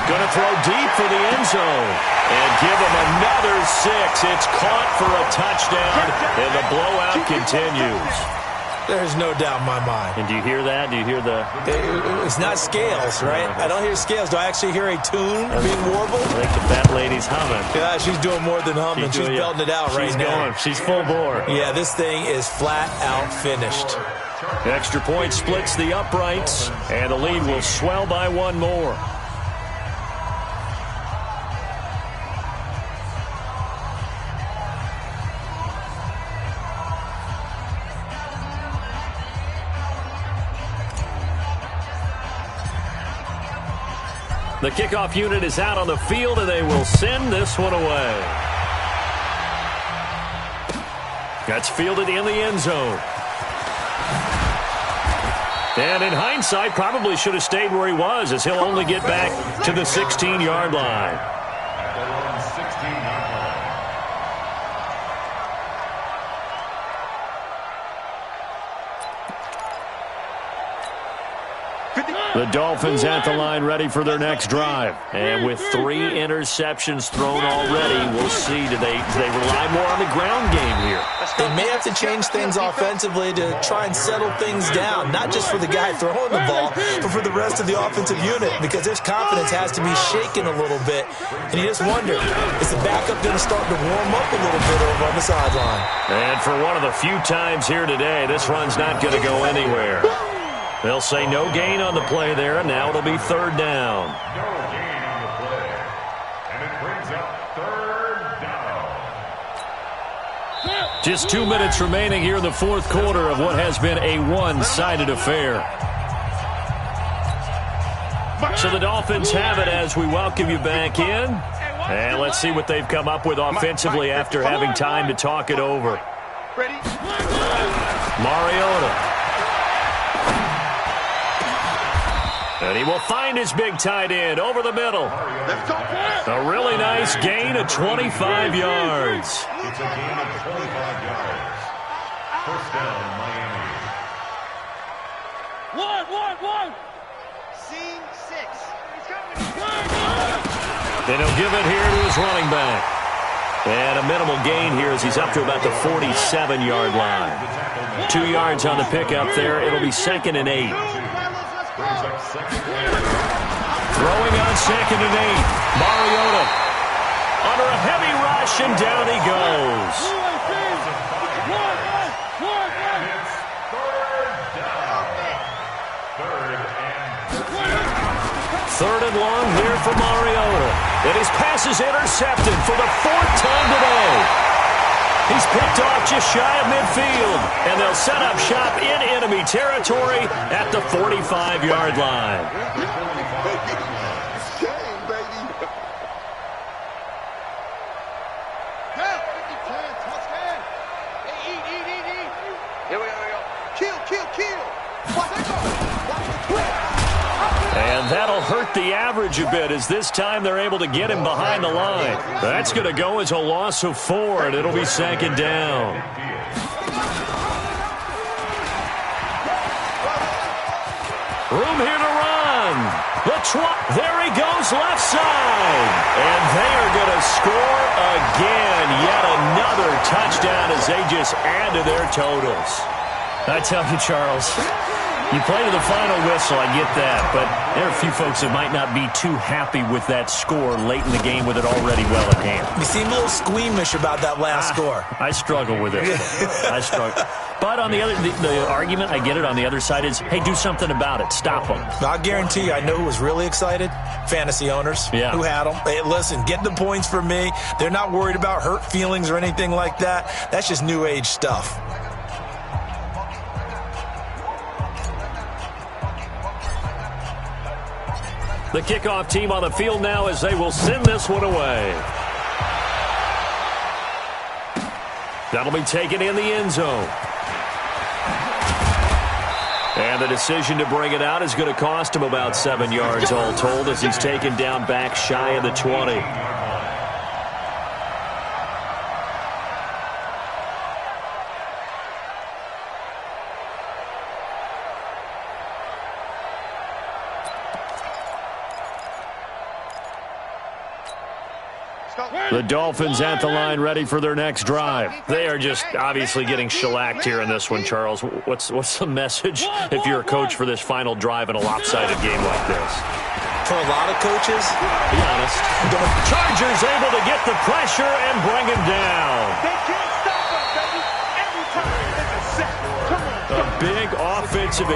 Going to throw deep for the end zone. And give him another 6. It's caught for a touchdown, and the blowout continues. There's no doubt in my mind. And do you hear that? Do you hear the... It's not scales, right? I don't hear scales. Do I actually hear a tune being warbled? I think the fat lady's humming. Yeah, she's doing more than humming. She's belting it out right now. She's full bore. Yeah, this thing is flat out finished. Extra point splits the uprights, and the lead will swell by 1 more. The kickoff unit is out on the field, and they will send this one away. That's fielded in the end zone. And in hindsight, probably should have stayed where he was, as he'll only get back to the 16-yard line. The Dolphins at the line ready for their next drive. And with 3 interceptions thrown already, we'll see. Do they rely more on the ground game here? They may have to change things offensively to try and settle things down, not just for the guy throwing the ball, but for the rest of the offensive unit, because their confidence has to be shaken a little bit. And you just wonder, is the backup going to start to warm up a little bit over on the sideline? And for one of the few times here today, this run's not going to go anywhere. They'll say no gain on the play there, and now it'll be 3rd down. No gain on the play. And it brings up 3rd down. Just 2 minutes remaining here in the 4th quarter of what has been a one-sided affair. So the Dolphins have it as we welcome you back in. And let's see what they've come up with offensively after having time to talk it over. Mariota. And he will find his big tight end over the middle. A really nice gain of 25 yards. It's a gain of 25 yards. 1st down, Miami. One. Scene 6. Then he'll give it here to his running back. And a minimal gain here as he's up to about the 47-yard line. 2 yards on the pickup there. It'll be 2nd and 8. Throwing on 2nd and 8. Mariota under a heavy rush, and down he goes. Third and long here for Mariota. And his pass is intercepted for the 4th time today. He's picked off just shy of midfield, and they'll set up shop in enemy territory at the 45-yard line. Here we go. Kill. And that'll hurt the average a bit, as this time they're able to get him behind the line. That's going to go as a loss of 4, and it'll be 2nd down. Room here to run. The There he goes, left side. And they are going to score again. Yet another touchdown as they just add to their totals. I tell you, Charles, you play to the final whistle, I get that. But there are a few folks that might not be too happy with that score late in the game with it already well at hand. You seem a little squeamish about that last score. I struggle with it. I struggle. But on the other, the argument, I get it, on the other side is, hey, do something about it. Stop them. I guarantee you, I know who was really excited. Fantasy owners who had them. Hey, listen, get the points for me. They're not worried about hurt feelings or anything like that. That's just new age stuff. The kickoff team on the field now as they will send this one away. That'll be taken in the end zone. And the decision to bring it out is going to cost him about 7 yards all told as he's taken down back shy of the 20. The Dolphins at the line ready for their next drive. They are just obviously getting shellacked here in this one, Charles. What's the message if you're a coach for this final drive in a lopsided game like this? For a lot of coaches, be honest. Chargers able to get the pressure and bring him down. They can't stop us, baby. Every time it's a set. Come on. A big offensive